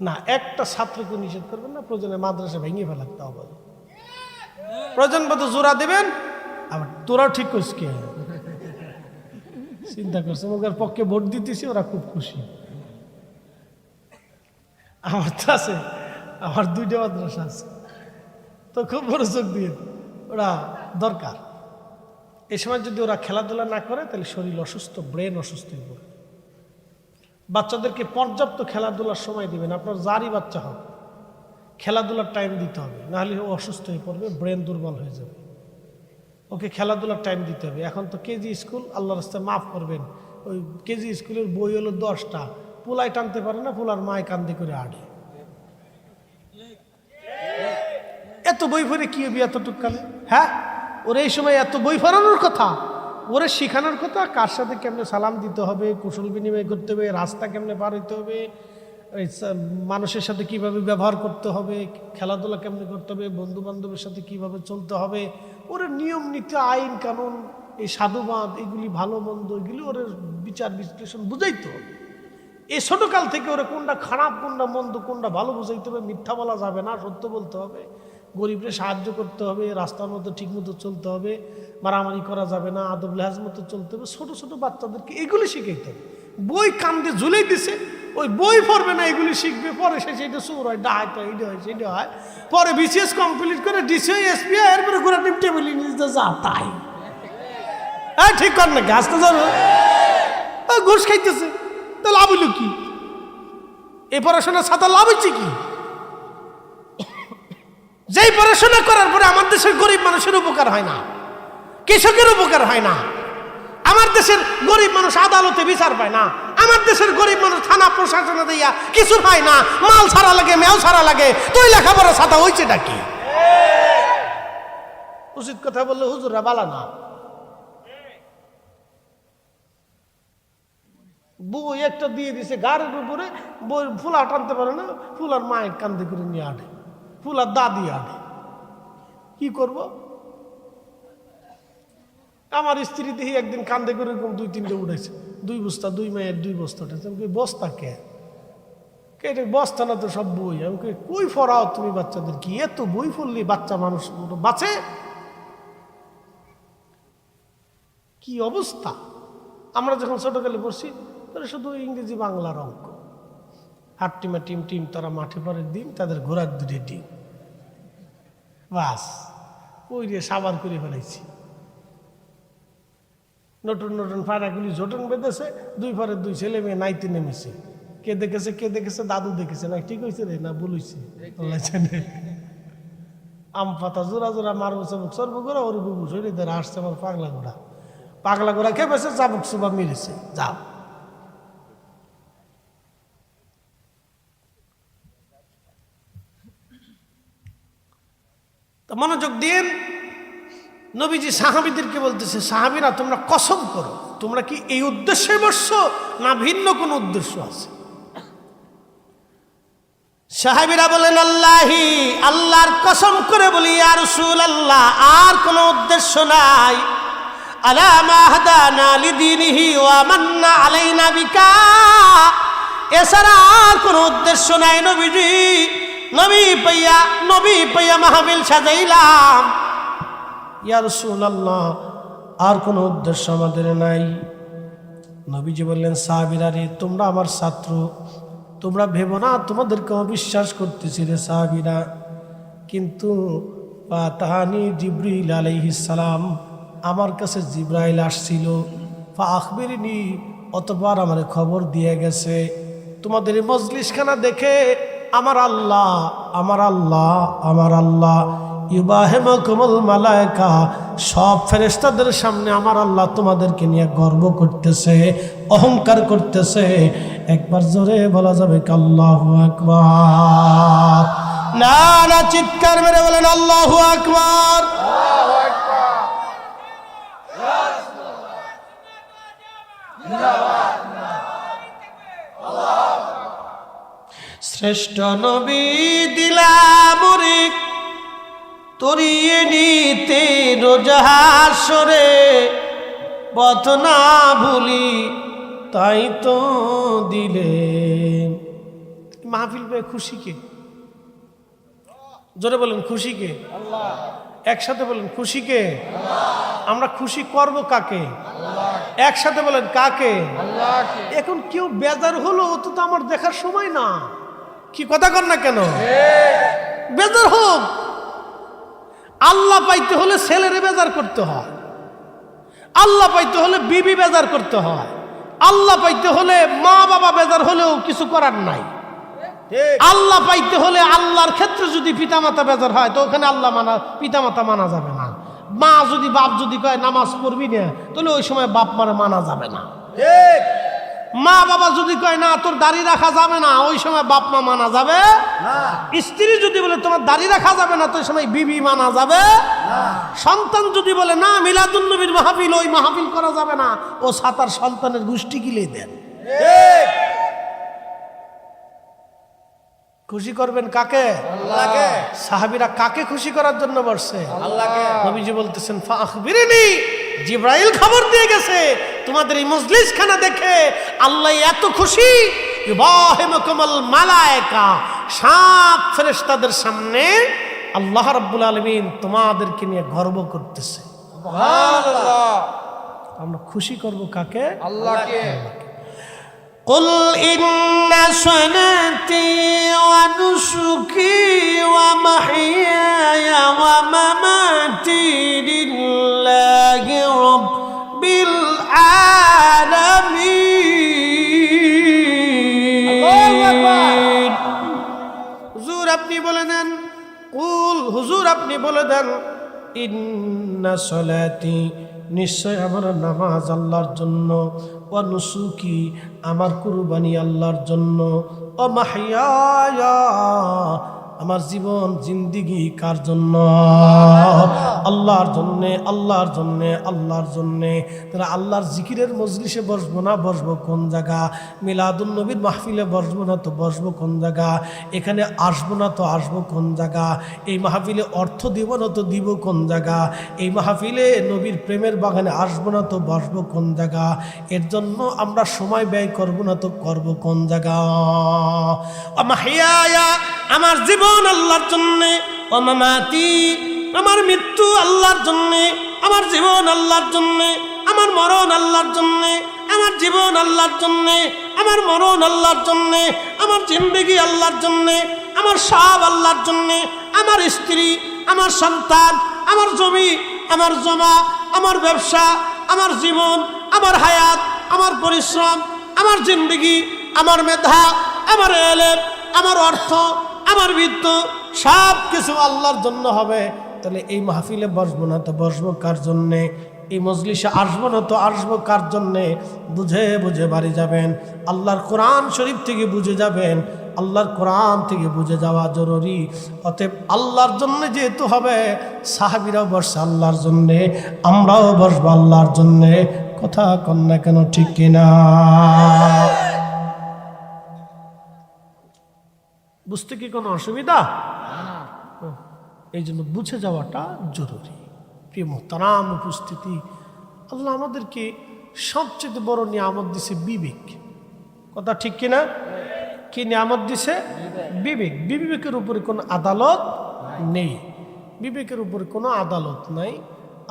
Speaker 1: না। একটা ছাত্রকে নিষেধ করবেন না, প্রয়োজনে মাদ্রাসা ভেঙে ফেলাতে হবে, প্রয়োজন মতো জোড়া দেবেন। আবার তোরাও ঠিক করিস কে চিন্তা করছে, ওদের পক্ষে ভোট দিতেছি, ওরা খুব খুশি। আমার তো আছে, আমার 2টা মাদ্রাসা আছে, তো খুব মনোযোগ দিয়ে ওরা দরকার। এই সময় যদি ওরা খেলাধুলা না করে তাহলে শরীর অসুস্থ, ব্রেন অসুস্থ হয়ে পড়ে। বাচ্চাদেরকে পর্যাপ্ত খেলাধুলার সময় দিবেন, আপনার যারই বাচ্চা হোক খেলাধুলার টাইম দিতে হবে, নাহলে ও অসুস্থ হয়ে পড়বে, ব্রেন দুর্বল হয়ে যাবে। ওকে খেলাধুলার টাইম দিতে হবে। এখন তো কেজি স্কুল, আল্লাহর রাস্তায় মাফ করবেন, ওই কেজি স্কুলের বই হলো 10টা, পোলায় টানতে পারে না, পোলার মায় কান্দে করে আড়ে। এত বই পড়ে কি হবে এতটুক কালে? হ্যাঁ, ওর এই সময় এত বই পড়ানোর কথা, ওরে শেখানোর কথা, কার সাথে কেমনে সালাম দিতে হবে, কুশল বিনিময় করতে হবে, রাস্তা কেমনে পার হইতে হবে, মানুষের সাথে কিভাবে ব্যবহার করতে হবে, খেলাধুলা কেমনে করতে হবে, বন্ধু বান্ধবের সাথে কিভাবে চলতে হবে, ওরে নিয়ম নীতি, আইন কানুন, এই সাধুবাদ, এগুলি ভালো মন্দ, এগুলি ওর বিচার বিশ্লেষণ বুঝাইতে হবে। এই ছোটকাল থেকে ওরা কোনটা খারাপ, কোনটা মন্দ, কোনটা ভালো বুঝাইতে হবে। মিথ্যা বলা যাবে না, সত্য বলতে হবে, গরিবরে সাহায্য করতে হবে, রাস্তার মধ্যে ঠিক মতো চলতে হবে, মারামারি করা যাবে না, আদব লেহাজ মতো চলতে হবে। ছোট ছোট বাচ্চাদেরকে এগুলি শিখাইতে হবে। বই কান্দে ঝুলেই দিছে, ওই বই পড়বে না, এগুলি শিখবে, পরে সে সেটা সুর হয়, ডাহাই হয়, এইটা হয়, সেটা হয়, পরে বিসিএস কমপ্লিট করে ডিসি এসপি, এরপরে ঘোরা টেবিল নিতে যা তাই। হ্যাঁ ঠিক কর নাকি? আসতে যাবো ঘুষ খাইতেছে, তো লাভ হইল কি? এই পড়াশোনার সাথে লাভ হচ্ছে কি? যেই পড়াশোনা করার পরে আমার দেশের গরিব মানুষের উপকার হয় না, কৃষকের উপকার হয় না, আমার দেশের গরিব মানুষ আদালতে বিচার পায় না, আমার দেশের গরিব মানুষ থানা প্রশাসনে দিয়া কিছু পায় না, মাল ছাড়া লাগে, মেও ছাড়া লাগে, তুই লেখাপড়া ছাতা হয়েছে নাকি? উচিত কথা বললে হুজুররা বালা না। বই একটা দিয়ে দিছে গাড়ির উপরে, বই ফুলা টানতে পারে না, ফুলার মায়ের কান্দে করে নিয়ে আনে, ফুলার দাদি আনে। কি করব? আমার স্ত্রী দেখি একদিন কান্দে করে এরকম 2-3টে উঠেছে, 2 বস্তা, 2 মায়ের 2 বস্তা উঠেছে। আমি বস্তা কে? এটা বস্তা না তো, সব বই। আমি কই ফরাও তুমি বাচ্চাদের, কি এত বই পড়লি বাচ্চা মানুষ বাঁচে? কি অবস্থা! আমরা যখন ছোটকালে পড়ছি তাহলে শুধু ইংরেজি বাংলার অঙ্ক, হাট্টিমা টিম টিম, তারা মাঠে পরের দিন, তাদের ঘোরার 2 টিম, বাস ওই দিয়ে সাবার করে ফেলাইছি। নতুন নতুন ফাড়াগুলি জোটন বেঁধেছে, 2 পারের 2 ছেলে মেয়ে নাইতে নেমেছে। কে দেখেছে, কে দেখেছে? দাদু দেখেছে না? ঠিক হয়েছে রে না ভুল হয়েছে? আম পাতা জোড়া জোড়া মারবো চাবুক সর্ব গোড়া, ওর বুবু শরীর আসছে আমার পাগলা গোড়া, পাগলা গোড়া খেপেছে, চাবুক সুবা মিলেছে। যাও, মনোযোগ দিন। নবীজি সাহাবীদেরকে বলতেছে, সাহাবীরা তোমরা কসম করো, তোমরা কি এই উদ্দেশ্যে বসছো না ভিন্ন কোন উদ্দেশ্য আছে? সাহাবীরা বলেন, আল্লাহি, আল্লাহর কসম করে বলি ইয়া রাসূলুল্লাহ, আর কোনো উদ্দেশ্য নাই। আলা মা হাদানা লিদীনিহি ওয়া মান্না আলাইনা বিকা, এছাড়া আর কোনো উদ্দেশ্য নাই নবীজি। নবী পাইয়া মাহফিল সাজাইলাম, ইয়া রাসূলুল্লাহ, আর কোনো উদ্দেশ্য আমাদের নাই। নবীজি বললেন, সাহাবীরা রে, তোমরা আমার ছাত্র, তোমরা ভেবো না তোমাদেরকে অবিশ্বাস করতেছি রে সাহাবীরা। কিন্তু ফাতানি জিবরিল আলাইহিস সালাম, আমার কাছে জিবরাইল আসছিল। ফাআখবিরনি, অতঃপর আমার খবর দিয়ে গেছে তোমাদের এই মজলিসখানা দেখে আমার আল্লাহ আমার আল্লাহ আমার আল্লাহ ইউবাহিমুকুমুল মালায়েকা, সব ফেরেশতাদের সামনে আমার আল্লাহ তোমাদেরকে নিয়ে গর্ব করতেছে, অহংকার করতেছে। একবার জোরে বলা যাবে কি আল্লাহু আকবার? না না, চিৎকার মেরে বলেন আল্লাহু আকবার।
Speaker 2: আল্লাহু আকবার।
Speaker 1: শ্রেষ্ঠ নবী দিলামরে তরিয়ে নিতে রোজাহাসরে, পথ না ভুলি তাই তো দিলেন। মাহফিল পেয়ে খুশি কে? জোরে বলেন খুশি কে?
Speaker 2: আল্লাহ।
Speaker 1: একসাথে বলেন খুশি কে? আমরা খুশি করব কাকে?
Speaker 2: আল্লাহ।
Speaker 1: একসাথে বলেন কাকে?
Speaker 2: আল্লাহকে।
Speaker 1: এখন কেউ বেজার হলো, ও তো আমার দেখার সময় না। কি কথা কর না কেন? বেজার হোক। আল্লাহ পাইতে হলে ছেলেরে বেজার করতে হয়, আল্লাহ পাইতে হলে বিবি বেজার করতে হয়, আল্লাহ পাইতে হলে মা বাবা বেজার হলেও কিছু করার নাই। আল্লাহ পাইতে হলে আল্লাহর ক্ষেত্রে যদি পিতামাতা বেজার হয় তো ওখানে আল্লাহ পিতামাতা মানা যাবে না। মা যদি বাপ যদি কয় নামাজ পড়বি না, তাহলে ওই সময় বাপ মারে মানা যাবে না। মা বাবা যদি কয় না তোর দাড়ি রাখা যাবে না, ওই সময় বাপ মা মানা যাবে না। স্ত্রী যদি বলে তোমার দাড়ি রাখা যাবে না, তো ওই সময় বিবি মানা যাবে না। সন্তান যদি বলে না মিলাদুন নবীর মাহফিল, ওই মাহফিল করা যাবে না, ও সাতার সন্তানের গোষ্ঠী গিলে দেন। খুশি করবেন কাকে?
Speaker 2: আল্লাহকে।
Speaker 1: সাহাবীরা কাকে খুশি করার জন্য বসছে?
Speaker 2: আল্লাহকে।
Speaker 1: নবীজি বলতেছেন ফাআখবিরনি, জিবরাইল খবর দিয়ে গেছে তোমাদের এই মজলিসখানা দেখে আল্লাহ এত খুশি, ইউবাহিমুকুমুল মালায়েকা, সব ফেরেশতাদের সামনে আল্লাহ রাব্বুল আলামিন তোমাদেরকে নিয়ে গর্ব করতেছে।
Speaker 2: সুবহানাল্লাহ।
Speaker 1: আমরা খুশি করব কাকে?
Speaker 2: আল্লাহকে।
Speaker 1: قل إن صلاتي ونسكي ومحياي ومماتي لله رب العالمين। হুজুর আপনি বলে দেন, কুল হুজুর আপনি বলে দেন, ইন্না সলাতি, নিশ্চয় আমার নামাজ আল্লাহর জন্য, ও নুসুকি, আমার কুরবানি আল্লাহর জন্য, ও মাহইয়া, আমার জীবন জিন্দিগি কার জন্য? আল্লাহর জন্যে আল্লাহর জন্যে আল্লাহর জন্যে। তাহলে আল্লাহর জিকিরের মজলিসে বসবো না, বসবো কোন জায়গা? মিলাদুন নবীর মাহফিলে বসবো না তো বসবো কোন জায়গা? এখানে আসবো না তো আসবো কোন জায়গা? এই মাহফিলে অর্থ দিব না তো দিব কোন জায়গা? এই মাহফিলে নবীর প্রেমের বাগানে আসবো না তো বসবো কোন জায়গা? এর জন্য আমরা সময় ব্যয় করবো না তো করবো কোন জায়গা? মাহইয়া, আমার জীবন আল্লাহর জন্যে, ও মামাতি, আমার মৃত্যু আল্লাহর জন্যে, আমার জীবন আল্লাহর জন্যে, আমার মরণ আল্লাহর জন্যে, আমার জীবন আল্লাহর জন্যে, আমার মরণ আল্লাহর জন্যে, আমার জিন্দেগি আল্লাহর জন্যে, আমার সব আল্লাহর জন্যে, আমার স্ত্রী, আমার সন্তান, আমার জমি, আমার জমা, আমার ব্যবসা, আমার জীবন, আমার হায়াত, আমার পরিশ্রম, আমার জিন্দেগি, আমার মেধা, আমার এলেম, আমার অর্থ, আমার বিত্ত, সব কিছু আল্লাহর জন্য হবে। তাহলে এই মাহফিলে বসবো না তো বসবো কার জন্যে? এই মজলিসে আসবো না তো আসবো কার জন্যে? বুঝে বুঝে বাড়ি যাবেন, আল্লাহর কোরআন শরীফ থেকে বুঝে যাবেন, আল্লাহর কোরআন থেকে বুঝে যাওয়া জরুরি। অতএব আল্লাহর জন্য যেহেতু হবে, সাহাবীরাও বসছে আল্লাহর জন্যে, আমরাও বসবো আল্লাহর জন্যে। কথা কন না কেন, ঠিক কিনা? বুঝতে কি কোনো অসুবিধা? এই জন্য বুঝে যাওয়াটা জরুরি। প্রিয় মোহতারাম উপস্থিতি, আল্লাহ আমাদেরকে সবচেয়ে বড় নিয়ামত দিছে বিবেক। কথা ঠিক কিনা? কি নিয়ামত দিছে? বিবেক। বিবেকের উপরে কোনো আদালত নেই, বিবেকের উপরে কোনো আদালত নাই।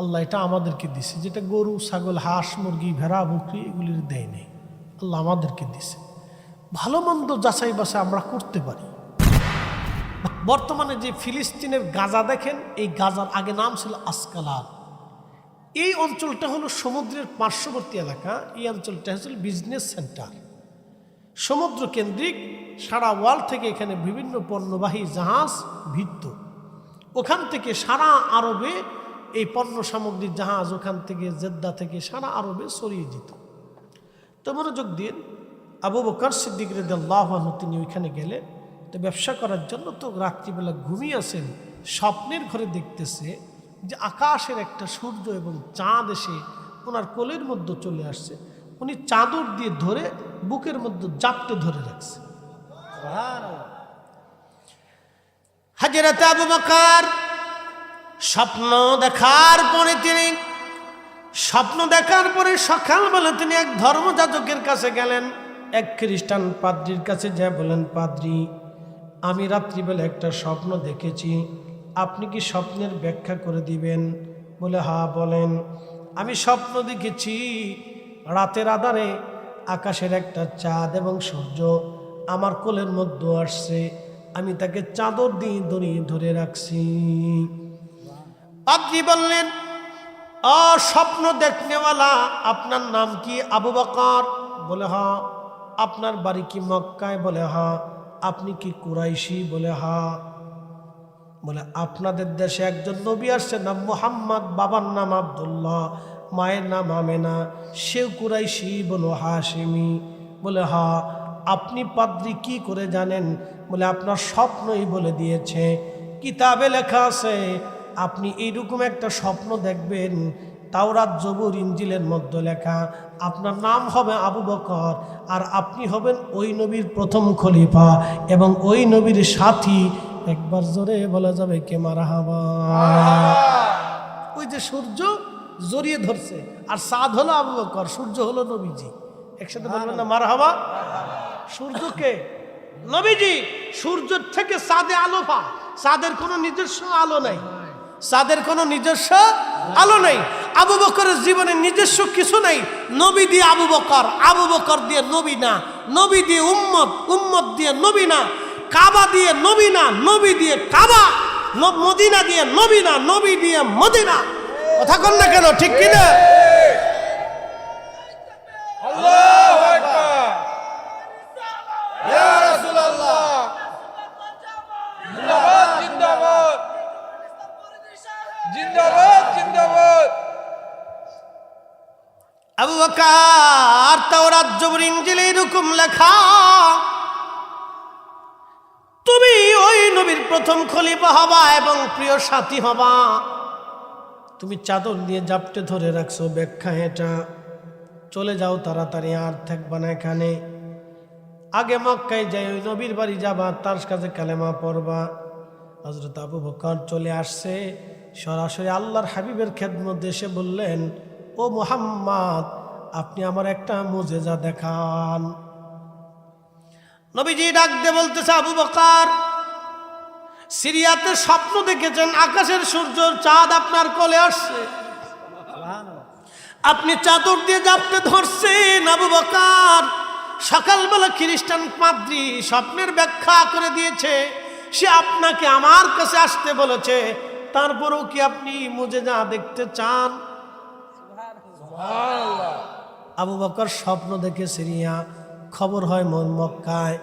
Speaker 1: আল্লাহ এটা আমাদেরকে দিছে, যেটা গরু, ছাগল, হাঁস, মুরগি, ভেড়া, বকরি এগুলির দেয় নেই, আল্লাহ আমাদেরকে দিছে। ভালো মন্দ যাচাই বাছাই আমরা করতে পারি। বর্তমানে যে ফিলিস্তিনের গাজা দেখেন, এই গাজার আগে নাম ছিল আসকালান। এই অঞ্চলটা হলো সমুদ্রের পার্শ্ববর্তী এলাকা। এই অঞ্চলটা হচ্ছে বিজনেস সেন্টার, সমুদ্র কেন্দ্রিক। সারা ওয়ার্ল্ড থেকে এখানে বিভিন্ন পণ্যবাহী জাহাজ ভিড়ত। ওখান থেকে সারা আরবে এই পণ্য সামগ্রীর জাহাজ ওখান থেকে জেদ্দা থেকে সারা আরবে ছড়িয়ে যেত। তো মনোযোগ দিন, আবু বকর সিদ্দিক রাদিয়াল্লাহু আনহু তিনি ওইখানে গেলেন। তো ব্যবসা করার জন্য তো রাত্রিবেলা ঘুমিয়ে আছেন, স্বপ্নের ঘরে দেখতেছে যে আকাশের একটা সূর্য এবং চাঁদ এসে ওনার কোলের মধ্যে চলে আসছে। উনি চাদর দিয়ে ধরে বুকের মধ্যে জাপটে ধরে রাখছে। হযরত আবু বকর স্বপ্ন দেখার পরে সকালবেলা তিনি এক ধর্মযাজকের কাছে গেলেন, এক খ্রিস্টান পাদ্রির কাছে যা বলেন, পাদ্রি আমি রাত্রিবেলা একটা স্বপ্ন দেখেছি, আপনি কি স্বপ্নের ব্যাখ্যা করে দিবেন? বলে হ্যাঁ বলেন। আমি স্বপ্ন দেখেছি রাতের আধারে আকাশের একটা চাঁদ এবং সূর্য আমার কোলের মধ্যে আসছে, আমি তাকে চাদর দিয়ে দড়িয়ে ধরে রাখছি। পাদ্রী বললেন, ও স্বপ্ন দেখনেওয়ালা, আপনার নাম কি? আবু বকর। বলে হ্যাঁ। আপনার বাড়ি কি মক্কায়? বলে হ্যাঁ। আপনি কি কুরাইশি? বলে হ্যাঁ। বলে আপনাদের দেশে একজন নবী আসছে, নাম মুহাম্মদ, বাবার নাম আব্দুল্লাহ, মায়ের নাম আমেনা, সেও কুরাইশি, বলো হাশিমি। বলে হ্যাঁ। আপনি পাদ্রী কি করে জানেন? বলে আপনার স্বপ্নই বলে দিয়েছে, কিতাবে লেখা আছে আপনি এইরকম একটা স্বপ্ন দেখবেন, তাওরাত জবুর ইনজিলের মধ্যে লেখা, আপনার নাম হবে আবু বকর, আর আপনি হবেন ওই নবীর প্রথম খলিফা এবং ওই নবীর সাথী। একবার জোরে বলা যাবে কে মারহাবা। ওই যে সূর্য জড়িয়ে ধরছে, আর চাঁদ হলো আবু বকর, সূর্য হলো নবীজি। একসাথে বলবেন না মারহাবা? সূর্যকে নবীজি, সূর্যের থেকে চাঁদে আলো পায়। চাঁদের কোনো নিজস্ব আলো নাই, চাঁদের কোনো নিজস্ব আলো নাই। আবু বকরের জীবনে নিজস্ব কিছু নাই। নবী দিয়ে আবু বকর, আবু বকর দিয়ে নবী না, নবী দিয়ে উম্মত, উম্মত দিয়ে নবী না, কাবা দিয়ে নবী না, নবী দিয়ে কাবা, মদিনা দিয়ে নবী না, নবী দিয়ে মদিনা। কথা কন না কেন? ঠিক কিনা?
Speaker 2: আল্লাহু আকবার। ইয়া রাসূলুল্লাহ, জিন্দাবাদ জিন্দাবাদ জিন্দাবাদ জিন্দাবাদ।
Speaker 1: আবু বকর তাওরাত জবুর ইনজিলে এরকম লেখা, তুমি ওই নবীর প্রথম খলিফা হবা এবং প্রিয় সাথী হবা। তুমি চাদর দিয়ে জাপটে ধরে রাখছো, ব্যাখ্যা এটা। চলে যাও তাড়াতাড়ি, আর থাকবা না এখানে। আগে মক্কায় যাই, ওই নবীর বাড়ি যাবা, তার কাছে কালেমা পড়বা। হযরত আবু বকর চলে আসছে সরাসরি আল্লাহর হাবিবের খেদমত এসে বললেন, ও মুহাম্মদ, আপনি আমার একটা মুজেজা দেখান। নবীজি ডাক দিয়ে বলতেছে, আবু বকর, সিরিয়াতে স্বপ্ন দেখেছেন আকাশের সূর্য চাঁদ আপনার কোলে আসছে, আপনি চাদর দিয়ে জাপটে ধরছেন। আবু বকর, সকালবেলা খ্রিস্টান পাদ্রী স্বপ্নের ব্যাখ্যা করে দিয়েছে, সে আপনাকে আমার কাছে আসতে বলেছে, তারপরেও কি আপনি মুজেজা দেখতে চান?
Speaker 2: সুবহানাল্লাহ।
Speaker 1: আবু বকর স্বপ্ন দেখে সিরিয়া, খবর হয় মক্কায়,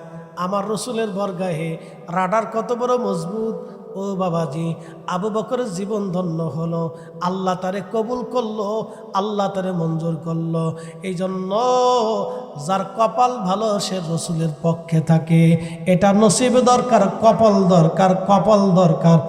Speaker 1: আমার রসুলের বরগাহে। রাডার কত বড় মজবুত! ও বাবাজি, আবু বকরের জীবন ধন্য হলো। আল্লাহ তারে কবুল করলো, আল্লাহ তারে মঞ্জুর করলো। এই জন্য যার কপাল ভালো সে রসুলের পক্ষে থাকে। এটা নসিব দরকার, কপাল দরকার, কপাল দরকার।